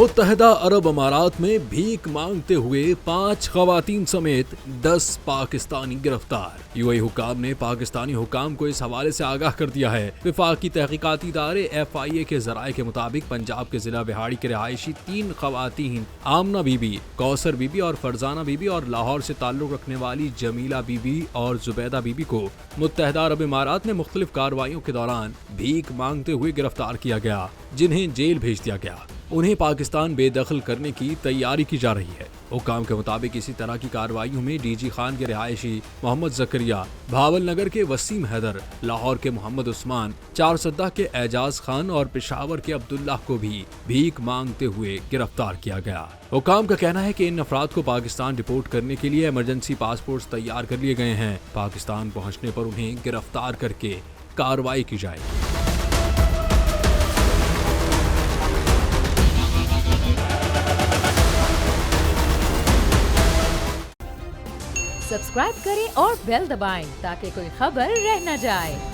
मुत्तहदा अरब अमारात में भीख मांगते हुए 5 खवातीन समेत 10 पाकिस्तानी गिरफ्तार। यूएई हुकाम ने पाकिस्तानी हुकाम को इस हवाले से आगाह कर दिया है। विफाकी तहकीकाती इदारे FIA के जराये के मुताबिक पंजाब के जिला बिहाड़ी के रिहायशी 3 खवातीन आमना बीबी, कौसर बीबी और फरजाना बीबी और लाहौर से ताल्लुक रखने वाली जमीला बीबी और जुबैदा बीबी को मुत्तहदा अरब अमारात में मुख्तलिफ कार्रवाइयों के दौरान भीख मांगते हुए गिरफ्तार किया गया, जिन्हें जेल भेज दिया गया। उन्हें पाकिस्तान बेदखल करने की तैयारी की जा रही है। हुकाम के मुताबिक इसी तरह की कार्रवाइयों में DG खान के रिहायशी मोहम्मद जकरिया, भावल नगर के वसीम हैदर, लाहौर के मोहम्मद उस्मान, चारसद्दा के एजाज खान और पेशावर के अब्दुल्लाह को भी भीख मांगते हुए गिरफ्तार किया गया। हुकाम का कहना है कि इन अफराद को पाकिस्तान रिपोर्ट करने के लिए इमरजेंसी पासपोर्ट तैयार कर लिए गए हैं। पाकिस्तान पहुँचने पर उन्हें गिरफ्तार करके कार्रवाई की जाएगी। सब्सक्राइब करें और बेल दबाएं ताकि कोई खबर रह न जाए।